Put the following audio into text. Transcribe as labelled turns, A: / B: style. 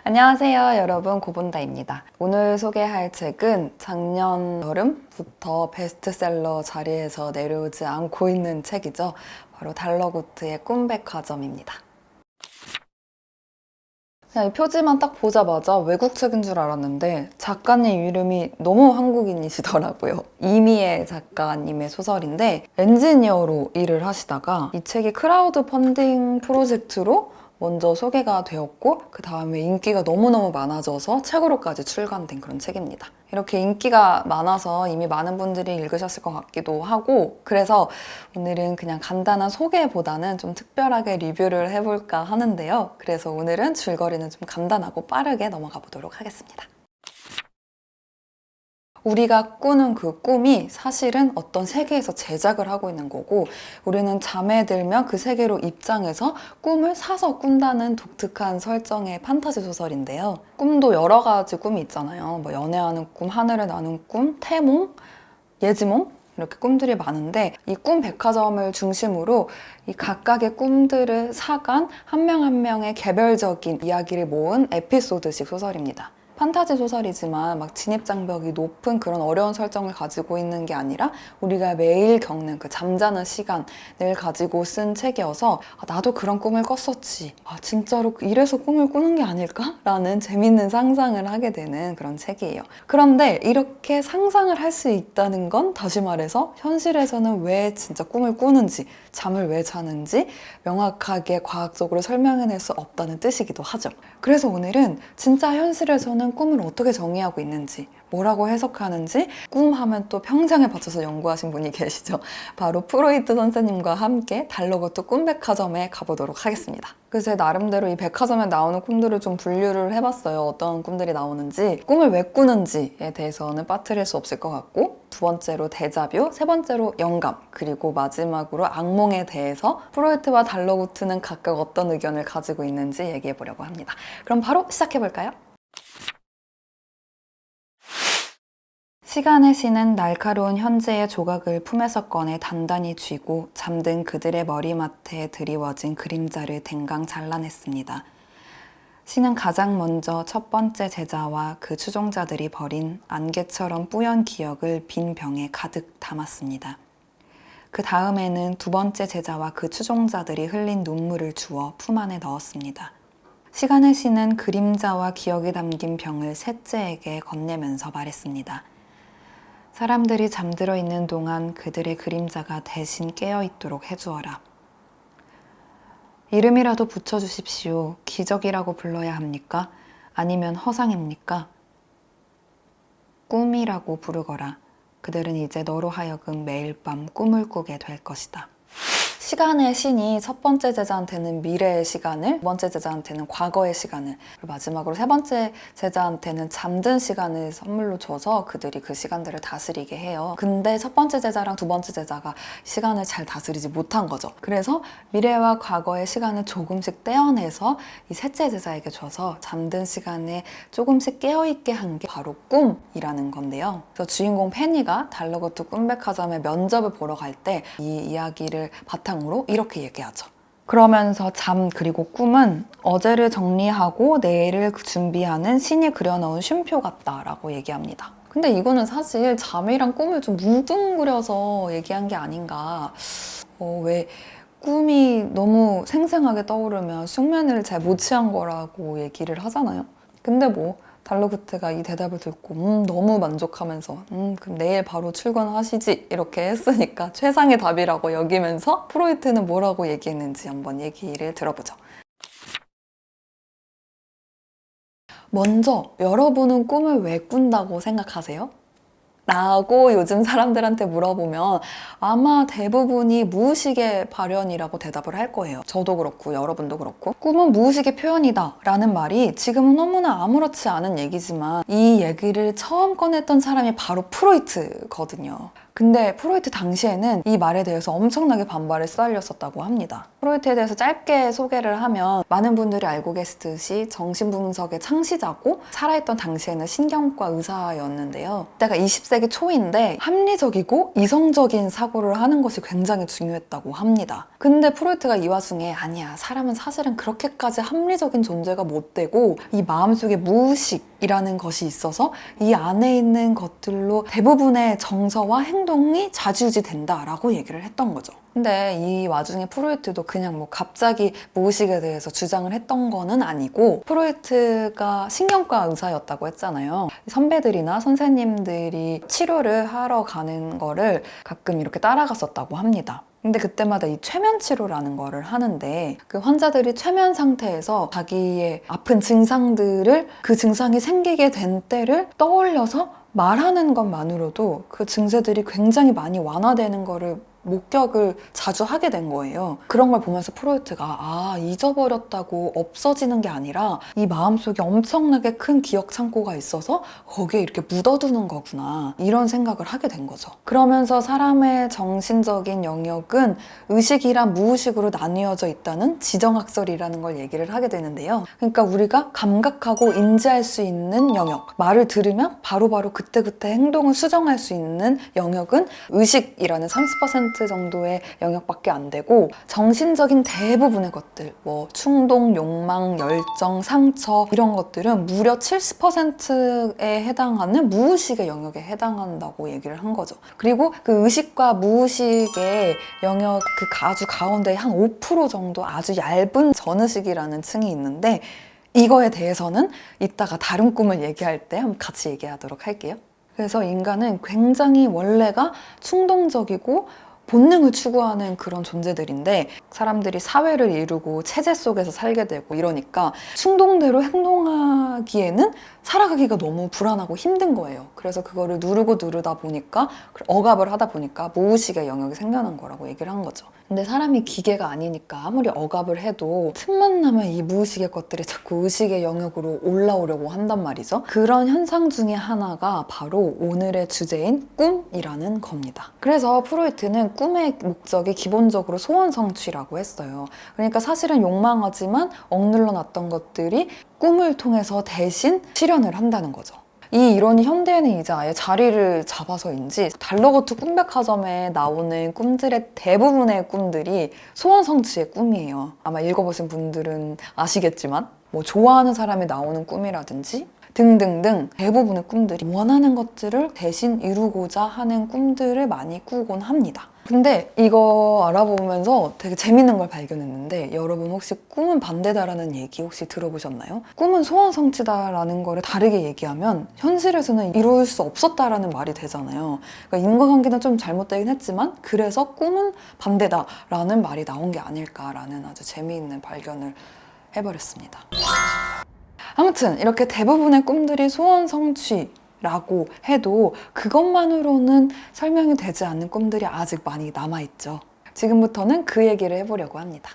A: 안녕하세요, 여러분. 고본다입니다. 오늘 소개할 책은 작년 여름부터 베스트셀러 자리에서 내려오지 않고 있는 책이죠. 바로 달러구트의 꿈백화점입니다. 그냥 이 표지만 딱 보자마자 외국 책인 줄 알았는데 작가님 이름이 너무 한국인이시더라고요. 이미애 작가님의 소설인데 엔지니어로 일을 하시다가 이 책이 크라우드 펀딩 프로젝트로 먼저 소개가 되었고 그 다음에 인기가 너무너무 많아져서 책으로까지 출간된 그런 책입니다. 이렇게 인기가 많아서 이미 많은 분들이 읽으셨을 것 같기도 하고 그래서 오늘은 그냥 간단한 소개보다는 좀 특별하게 리뷰를 해볼까 하는데요. 그래서 오늘은 줄거리는 좀 간단하고 빠르게 넘어가 보도록 하겠습니다. 우리가 꾸는 그 꿈이 사실은 어떤 세계에서 제작을 하고 있는 거고 우리는 잠에 들면 그 세계로 입장해서 꿈을 사서 꾼다는 독특한 설정의 판타지 소설인데요. 꿈도 여러 가지 꿈이 있잖아요. 뭐 연애하는 꿈, 하늘을 나는 꿈, 태몽, 예지몽 이렇게 꿈들이 많은데 이 꿈 백화점을 중심으로 이 각각의 꿈들을 사간 한 명 한 명의 개별적인 이야기를 모은 에피소드식 소설입니다. 판타지 소설이지만 막 진입장벽이 높은 그런 어려운 설정을 가지고 있는 게 아니라 우리가 매일 겪는 그 잠자는 시간을 가지고 쓴 책이어서 나도 그런 꿈을 꿨었지. 진짜로 이래서 꿈을 꾸는 게 아닐까? 라는 재밌는 상상을 하게 되는 그런 책이에요. 그런데 이렇게 상상을 할 수 있다는 건 다시 말해서 현실에서는 왜 진짜 꿈을 꾸는지, 잠을 왜 자는지 명확하게 과학적으로 설명해낼 수 없다는 뜻이기도 하죠. 그래서 오늘은 진짜 현실에서는 꿈을 어떻게 정의하고 있는지, 뭐라고 해석하는지 꿈하면 또 평생을 바쳐서 연구하신 분이 계시죠. 바로 프로이트 선생님과 함께 달러구트 꿈백화점에 가보도록 하겠습니다. 그래서 제 나름대로 이 백화점에 나오는 꿈들을 좀 분류를 해봤어요. 어떤 꿈들이 나오는지, 꿈을 왜 꾸는지에 대해서는 빠뜨릴 수 없을 것 같고 두 번째로 데자뷰, 세 번째로 영감, 그리고 마지막으로 악몽에 대해서 프로이트와 달러구트는 각각 어떤 의견을 가지고 있는지 얘기해 보려고 합니다. 그럼 바로 시작해볼까요? 시간의 신은 날카로운 현재의 조각을 품에서 꺼내 단단히 쥐고 잠든 그들의 머리맡에 드리워진 그림자를 댕강 잘라냈습니다. 신은 가장 먼저 첫 번째 제자와 그 추종자들이 버린 안개처럼 뿌연 기억을 빈 병에 가득 담았습니다. 그 다음에는 두 번째 제자와 그 추종자들이 흘린 눈물을 주워 품 안에 넣었습니다. 시간의 신은 그림자와 기억이 담긴 병을 셋째에게 건네면서 말했습니다. 사람들이 잠들어 있는 동안 그들의 그림자가 대신 깨어 있도록 해주어라. 이름이라도 붙여주십시오. 기적이라고 불러야 합니까? 아니면 허상입니까? 꿈이라고 부르거라. 그들은 이제 너로 하여금 매일 밤 꿈을 꾸게 될 것이다. 시간의 신이 첫 번째 제자한테는 미래의 시간을, 두 번째 제자한테는 과거의 시간을, 그리고 마지막으로 세 번째 제자한테는 잠든 시간을 선물로 줘서 그들이 그 시간들을 다스리게 해요. 근데 첫 번째 제자랑 두 번째 제자가 시간을 잘 다스리지 못한 거죠. 그래서 미래와 과거의 시간을 조금씩 떼어내서 이 셋째 제자에게 줘서 잠든 시간에 조금씩 깨어있게 한 게 바로 꿈이라는 건데요. 그래서 주인공 페니가 달러구트 꿈백화점에 면접을 보러 갈 때 이 이야기를 바탕으로 이렇게 얘기하죠. 그러면서 잠 그리고 꿈은 어제를 정리하고 내일을 준비하는 신이 그려놓은 쉼표 같다라고 얘기합니다. 근데 이거는 사실 잠이랑 꿈을 좀 뭉뚱그려서 얘기한 게 아닌가. 왜 꿈이 너무 생생하게 떠오르면 숙면을 잘 못 취한 거라고 얘기를 하잖아요. 근데 뭐 달러구트가 이 대답을 듣고 너무 만족하면서 그럼 내일 바로 출근하시지 이렇게 했으니까 최상의 답이라고 여기면서 프로이트는 뭐라고 얘기했는지 한번 얘기를 들어보죠. 먼저 여러분은 꿈을 왜 꾼다고 생각하세요? 라고 요즘 사람들한테 물어보면 아마 대부분이 무의식의 발현이라고 대답을 할 거예요. 저도 그렇고 여러분도 그렇고 꿈은 무의식의 표현이다 라는 말이 지금은 너무나 아무렇지 않은 얘기지만 이 얘기를 처음 꺼냈던 사람이 바로 프로이트거든요. 근데 프로이트 당시에는 이 말에 대해서 엄청나게 반발에 시달렸었다고 합니다. 프로이트에 대해서 짧게 소개를 하면 많은 분들이 알고 계시듯이 정신분석의 창시자고 살아있던 당시에는 신경과 의사였는데요. 그때가 20세기 초인데 합리적이고 이성적인 사고를 하는 것이 굉장히 중요했다고 합니다. 근데 프로이트가 이 와중에 아니야, 사람은 사실은 그렇게까지 합리적인 존재가 못 되고 이 마음속에 무의식이라는 것이 있어서 이 안에 있는 것들로 대부분의 정서와 행동이 좌지우지된다라고 얘기를 했던 거죠. 근데 이 와중에 프로이트도 그냥 뭐 갑자기 무의식에 대해서 주장을 했던 거는 아니고, 프로이트가 신경과 의사였다고 했잖아요. 선배들이나 선생님들이 치료를 하러 가는 거를 가끔 이렇게 따라갔었다고 합니다. 근데 그때마다 이 최면 치료라는 거를 하는데, 그 환자들이 최면 상태에서 자기의 아픈 증상들을, 그 증상이 생기게 된 때를 떠올려서 말하는 것만으로도 그 증세들이 굉장히 많이 완화되는 거를 목격을 자주 하게 된 거예요. 그런 걸 보면서 프로이트가 잊어버렸다고 없어지는 게 아니라 이 마음속에 엄청나게 큰 기억 창고가 있어서 거기에 이렇게 묻어두는 거구나, 이런 생각을 하게 된 거죠. 그러면서 사람의 정신적인 영역은 의식이랑 무의식으로 나뉘어져 있다는 지정학설이라는 걸 얘기를 하게 되는데요. 그러니까 우리가 감각하고 인지할 수 있는 영역, 말을 들으면 바로바로 그때그때 행동을 수정할 수 있는 영역은 의식이라는 30% 정도의 영역밖에 안 되고, 정신적인 대부분의 것들, 뭐 충동, 욕망, 열정, 상처, 이런 것들은 무려 70%에 해당하는 무의식의 영역에 해당한다고 얘기를 한 거죠. 그리고 그 의식과 무의식의 영역 그 아주 가운데 한 5% 정도 아주 얇은 전의식이라는 층이 있는데, 이거에 대해서는 이따가 다른 꿈을 얘기할 때 한번 같이 얘기하도록 할게요. 그래서 인간은 굉장히 원래가 충동적이고 본능을 추구하는 그런 존재들인데, 사람들이 사회를 이루고 체제 속에서 살게 되고 이러니까 충동대로 행동하기에는 살아가기가 너무 불안하고 힘든 거예요. 그래서 그거를 누르고 누르다 보니까, 억압을 하다 보니까 무의식의 영역이 생겨난 거라고 얘기를 한 거죠. 근데 사람이 기계가 아니니까 아무리 억압을 해도 틈만 나면 이 무의식의 것들이 자꾸 의식의 영역으로 올라오려고 한단 말이죠. 그런 현상 중에 하나가 바로 오늘의 주제인 꿈이라는 겁니다. 그래서 프로이트는 꿈의 목적이 기본적으로 소원 성취라고 했어요. 그러니까 사실은 욕망하지만 억눌러 놨던 것들이 꿈을 통해서 대신 실현을 한다는 거죠. 이 이론이 현대에는 이제 아예 자리를 잡아서인지 달러거트 꿈백화점에 나오는 꿈들의 대부분의 꿈들이 소원 성취의 꿈이에요. 아마 읽어보신 분들은 아시겠지만 뭐 좋아하는 사람이 나오는 꿈이라든지 등등등 대부분의 꿈들이 원하는 것들을 대신 이루고자 하는 꿈들을 많이 꾸곤 합니다. 근데 이거 알아보면서 되게 재밌는 걸 발견했는데, 여러분 혹시 꿈은 반대다라는 얘기 혹시 들어보셨나요? 꿈은 소원 성취다라는 거를 다르게 얘기하면 현실에서는 이룰 수 없었다라는 말이 되잖아요. 그러니까 인과관계는 좀 잘못되긴 했지만 그래서 꿈은 반대다라는 말이 나온 게 아닐까라는 아주 재미있는 발견을 해버렸습니다. 아무튼 이렇게 대부분의 꿈들이 소원 성취라고 해도 그것만으로는 설명이 되지 않는 꿈들이 아직 많이 남아있죠. 지금부터는 그 얘기를 해보려고 합니다.